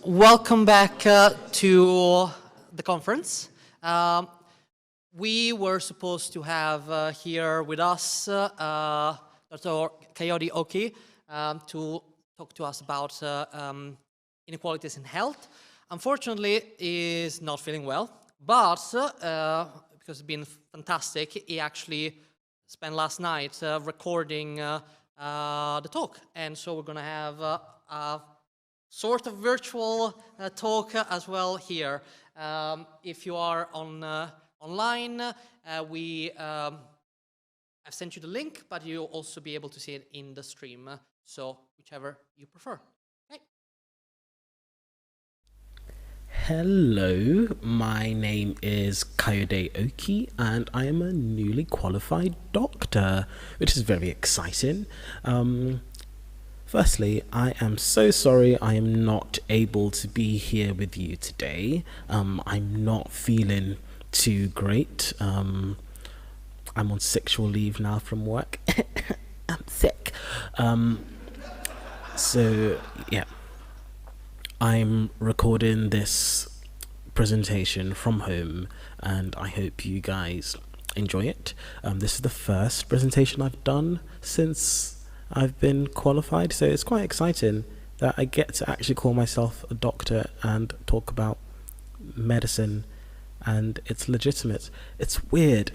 Welcome back to the conference. We were supposed to have here with us Dr. Kayode Oki to talk to us about inequalities in health. Unfortunately, he is not feeling well, but because it's been fantastic, he actually spent last night recording the talk, and so we're going to have a sort of virtual talk as well here. If you are online, I've sent you the link, but you'll also be able to see it in the stream. So whichever you prefer. Okay. Hello, my name is Kayode Oki, and I am a newly qualified doctor, which is very exciting. Firstly, I am so sorry I am not able to be here with you today. I'm not feeling too great. I'm on sexual leave now from work. I'm sick. So, yeah. I'm recording this presentation from home, and I hope you guys enjoy it. This is the first presentation I've done since I've been qualified, so it's quite exciting that I get to actually call myself a doctor and talk about medicine, and it's legitimate. It's weird,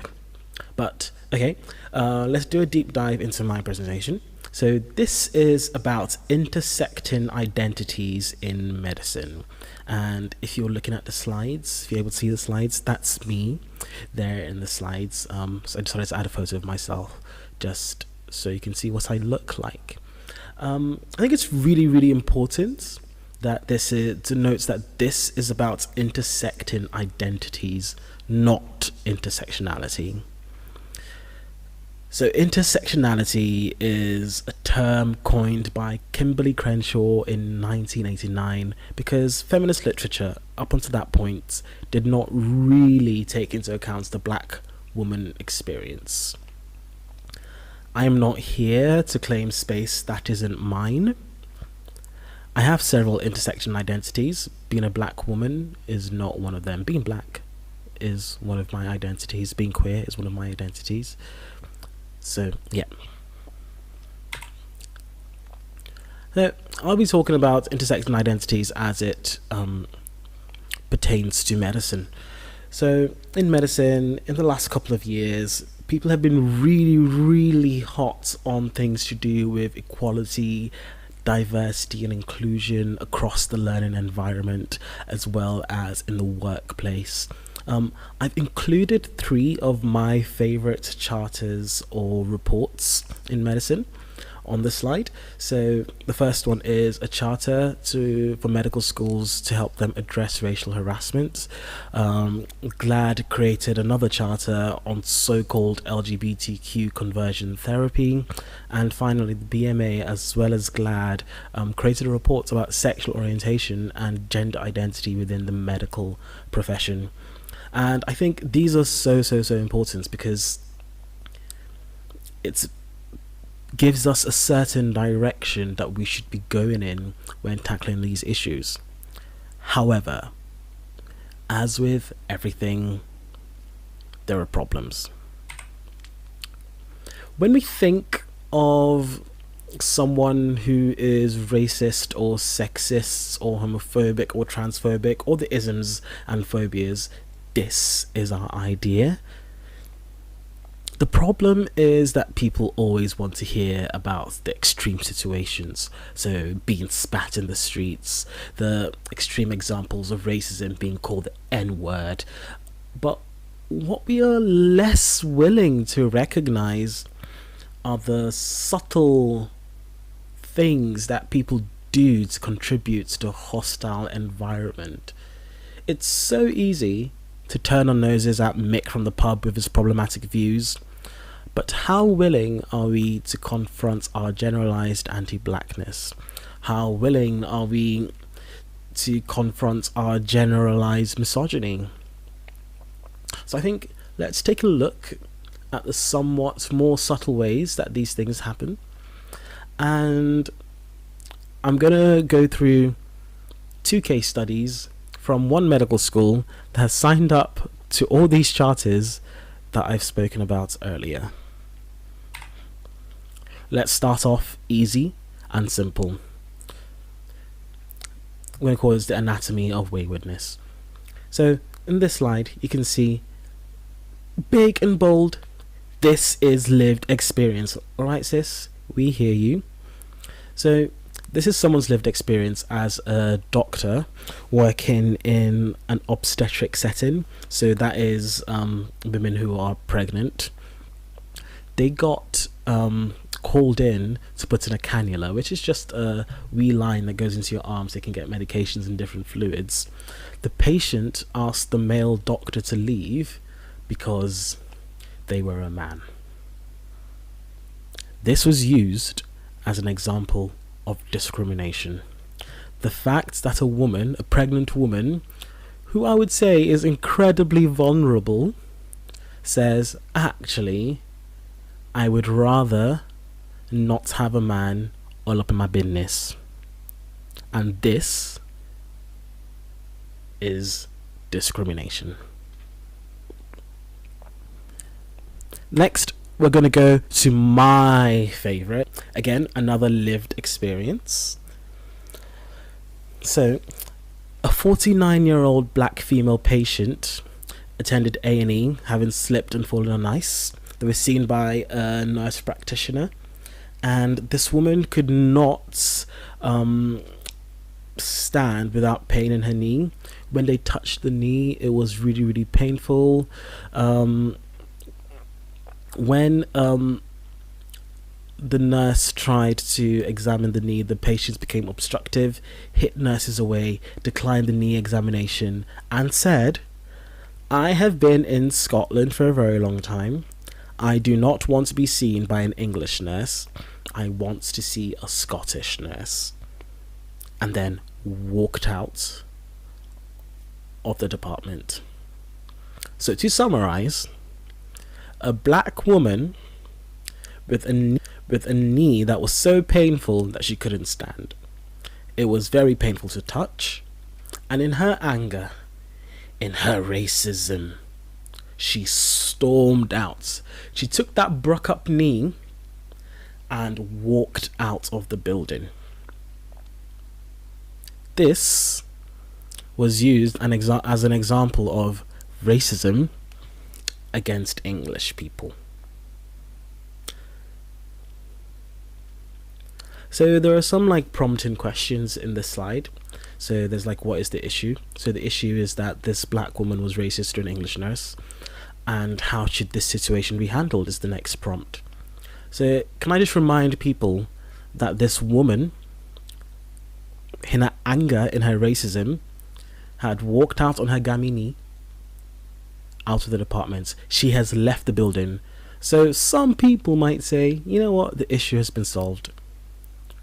but okay, let's do a deep dive into my presentation. So this is about intersecting identities in medicine, and if you're looking at the slides, if you're able to see the slides, that's me there in the slides. So I decided to add a photo of myself just so you can see what I look like. I think it's really important that this denotes that this is about intersecting identities, not intersectionality. So intersectionality is a term coined by Kimberly Crenshaw in 1989 because feminist literature up until that point did not really take into account the black woman experience. I am not here to claim space that isn't mine. I have several intersection identities. Being a black woman is not one of them. Being black is one of my identities. Being queer is one of my identities. So, yeah. So, I'll be talking about intersection identities as it pertains to medicine. So, in medicine, in the last couple of years, people have been really hot on things to do with equality, diversity and inclusion across the learning environment as well as in the workplace. I've included 3 of my favorite charters or reports in medicine on the slide. So the first one is a charter for medical schools to help them address racial harassment. GLAD created another charter on so-called LGBTQ conversion therapy, and finally the BMA as well as GLAD created a report about sexual orientation and gender identity within the medical profession. And I think these are so important because it gives us a certain direction that we should be going in when tackling these issues. However, as with everything, there are problems. When we think of someone who is racist or sexist or homophobic or transphobic or the isms and phobias, this is our idea. The problem is that people always want to hear about the extreme situations, so being spat in the streets, the extreme examples of racism being called the N-word. But what we are less willing to recognize are the subtle things that people do to contribute to a hostile environment. It's so easy to turn our noses at Mick from the pub with his problematic views, but how willing are we to confront our generalized anti-blackness? How willing are we to confront our generalized misogyny? So I think let's take a look at the somewhat more subtle ways that these things happen, and I'm gonna go through 2 case studies from one medical school that has signed up to all these charters that I've spoken about earlier. Let's start off easy and simple. I'm going to call this the anatomy of waywardness. So in this slide, you can see big and bold, this is lived experience. Alright, sis, we hear you. So this is someone's lived experience as a doctor working in an obstetric setting. So that is women who are pregnant. They got called in to put in a cannula, which is just a wee line that goes into your arm so you can get medications and different fluids. The patient asked the male doctor to leave because they were a man. This was used as an example of discrimination. The fact that a woman, a pregnant woman, who I would say is incredibly vulnerable, says, actually, I would rather not have a man all up in my business. And this is discrimination. Next, we're going to go to my favorite. Again, another lived experience. So, a 49-year-old black female patient attended A&E having slipped and fallen on ice. They were seen by a nurse practitioner, and this woman could not stand without pain in her knee. When they touched the knee, it was really, really painful. When the nurse tried to examine the knee, the patients became obstructive, hit nurses away, declined the knee examination, and said, I have been in Scotland for a very long time. I do not want to be seen by an English nurse. I want to see a Scottish nurse. And then walked out of the department. So to summarize, a black woman with a knee that was so painful that she couldn't stand. It was very painful to touch, and in her anger, in her racism, she stormed out. She took that broke up knee and walked out of the building. This was used as an example of racism against English people. So there are some prompting questions in this slide. So there's what is the issue? So the issue is that this black woman was racist to an English nurse, and how should this situation be handled is the next prompt. So can I just remind people that this woman, in her anger, in her racism, had walked out on her gammy knee out of the department. She has left the building. So some people might say, you know what, the issue has been solved.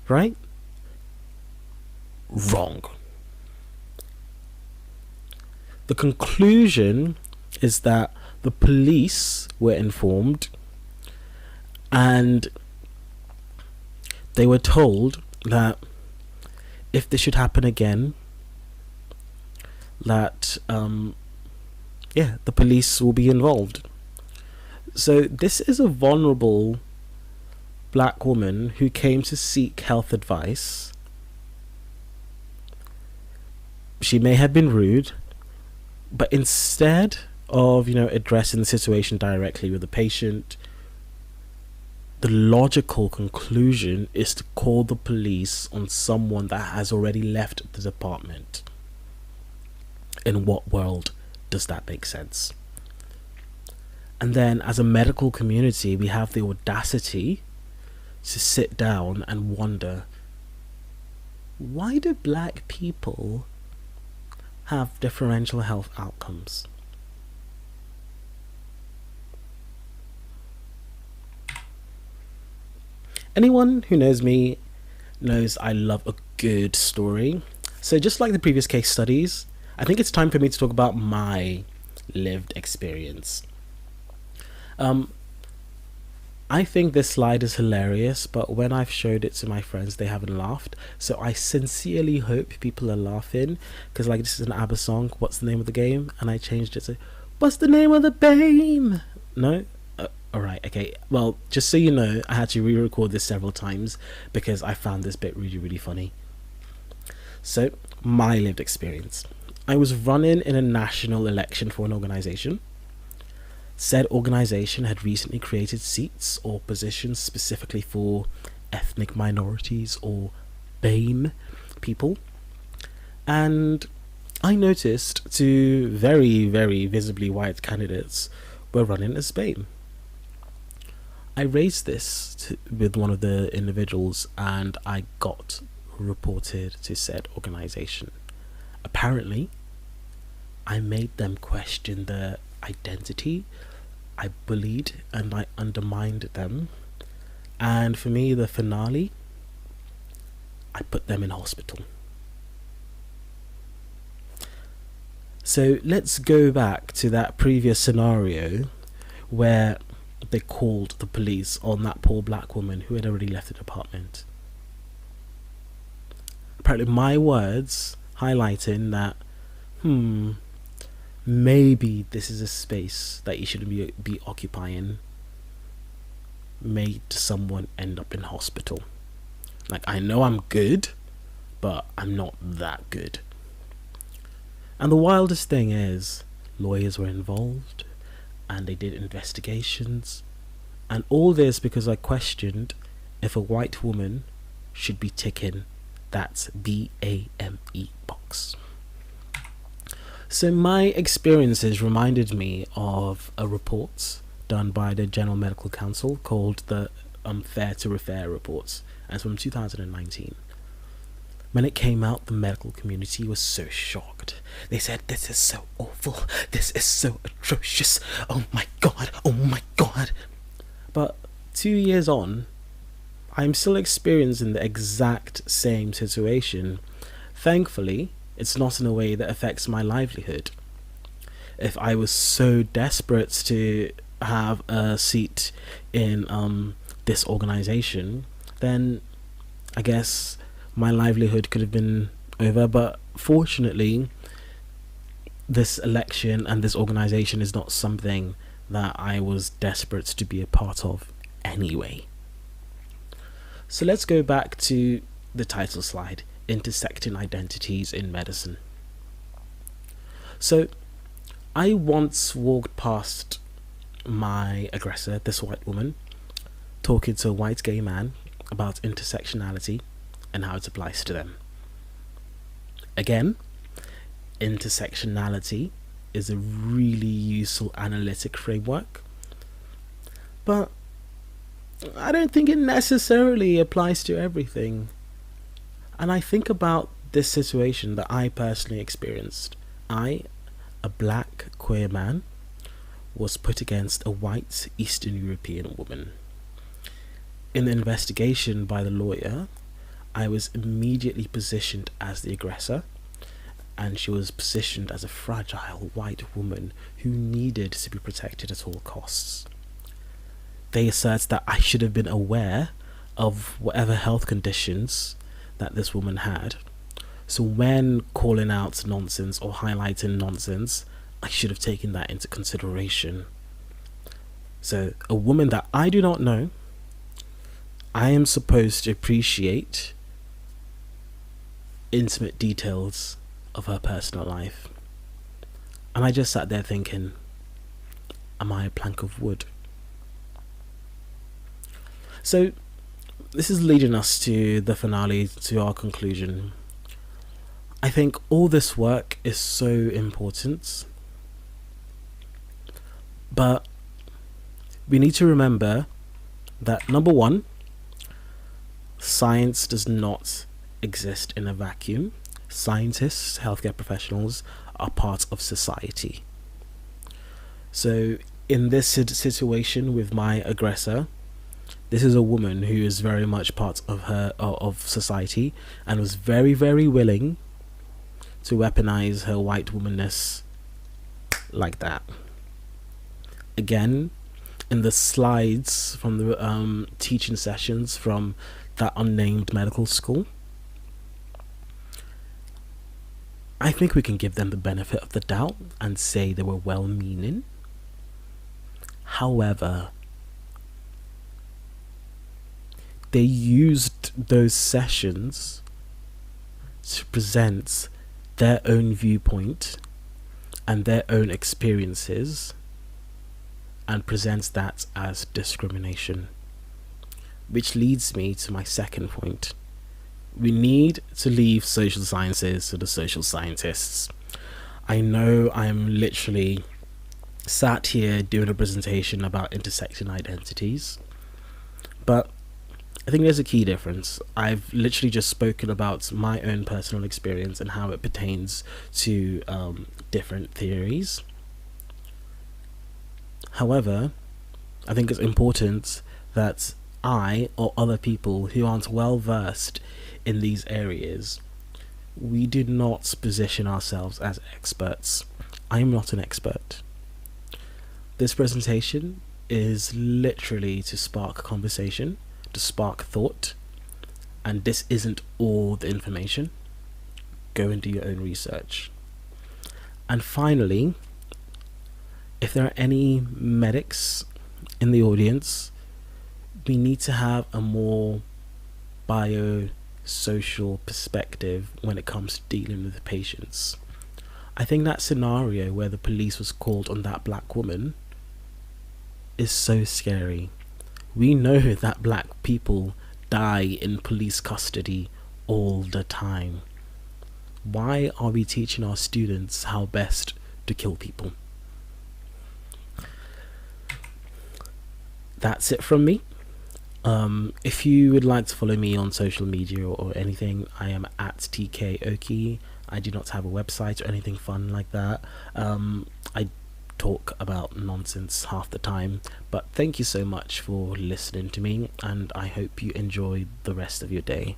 Right? Wrong. The conclusion is that the police were informed and they were told that if this should happen again, that the police will be involved. So this is a vulnerable black woman who came to seek health advice. She may have been rude, but instead of addressing the situation directly with the patient, the logical conclusion is to call the police on someone that has already left the department. In what world does that make sense? And then as a medical community, we have the audacity to sit down and wonder, why do black people have differential health outcomes? Anyone who knows me knows I love a good story. So just like the previous case studies, I think it's time for me to talk about my lived experience. I think this slide is hilarious, but when I've showed it to my friends, they haven't laughed. So I sincerely hope people are laughing, because like this is an ABBA song, What's the Name of the Game? And I changed it to, What's the Name of the Game? No? Alright, okay. Well, just so you know, I had to re-record this several times because I found this bit really, really funny. So, my lived experience. I was running in a national election for an organization. Said organization had recently created seats or positions specifically for ethnic minorities or BAME people. And I noticed two very, very visibly white candidates were running as BAME. I raised this with one of the individuals and I got reported to said organization. Apparently, I made them question their identity. I bullied and I undermined them. And for me, the finale, I put them in hospital. So let's go back to that previous scenario where they called the police on that poor black woman who had already left the department. Apparently my words highlighting that, maybe this is a space that you shouldn't be occupying, made someone end up in hospital. Like, I know I'm good, but I'm not that good. And the wildest thing is, lawyers were involved, and they did investigations, and all this because I questioned if a white woman should be ticking that BAME box. So my experiences reminded me of a report done by the General Medical Council called the Fair to Refer reports, and it's from 2019. When it came out, the medical community was so shocked. They said, this is so awful, this is so atrocious, oh my god, oh my god. But 2 years on, I'm still experiencing the exact same situation. Thankfully, it's not in a way that affects my livelihood. If I was so desperate to have a seat in this organization, then I guess my livelihood could have been over. But fortunately, this election and this organization is not something that I was desperate to be a part of anyway. So let's go back to the title slide, Intersecting Identities in Medicine. So I once walked past my aggressor, this white woman, talking to a white gay man about intersectionality and how it applies to them. Again, intersectionality is a really useful analytic framework, but I don't think it necessarily applies to everything. And I think about this situation that I personally experienced. I, a black queer man, was put against a white Eastern European woman. In the investigation by the lawyer, I was immediately positioned as the aggressor, and she was positioned as a fragile white woman who needed to be protected at all costs. They assert that I should have been aware of whatever health conditions that this woman had. So when calling out nonsense or highlighting nonsense, I should have taken that into consideration. So a woman that I do not know, I am supposed to appreciate intimate details of her personal life. And I just sat there thinking, am I a plank of wood? So this is leading us to the finale, to our conclusion. I think all this work is so important, but we need to remember that, number one, science does not exist in a vacuum. Scientists, healthcare professionals are part of society. So in this situation with my aggressor, this is a woman who is very much part of society and was very, very willing to weaponize her white womanness like that. Again, in the slides from the teaching sessions from that unnamed medical school. I think we can give them the benefit of the doubt and say they were well-meaning. However, they used those sessions to present their own viewpoint and their own experiences and presents that as discrimination. Which leads me to my second point. We need to leave social sciences to the social scientists. I know I'm literally sat here doing a presentation about intersecting identities, but I think there's a key difference. I've literally just spoken about my own personal experience and how it pertains to different theories. However, I think it's important that I or other people who aren't well versed in these areas, we do not position ourselves as experts. I am not an expert. This presentation is literally to spark conversation, to spark thought, and this isn't all the information. Go and do your own research. And finally, if there are any medics in the audience, we need to have a more biosocial perspective when it comes to dealing with the patients. I think that scenario where the police was called on that black woman is so scary. We know that black people die in police custody all the time. Why are we teaching our students how best to kill people? That's it from me. If you would like to follow me on social media or anything, I am at TK Oki. I do not have a website or anything fun like that. I talk about nonsense half the time, but thank you so much for listening to me, and I hope you enjoy the rest of your day.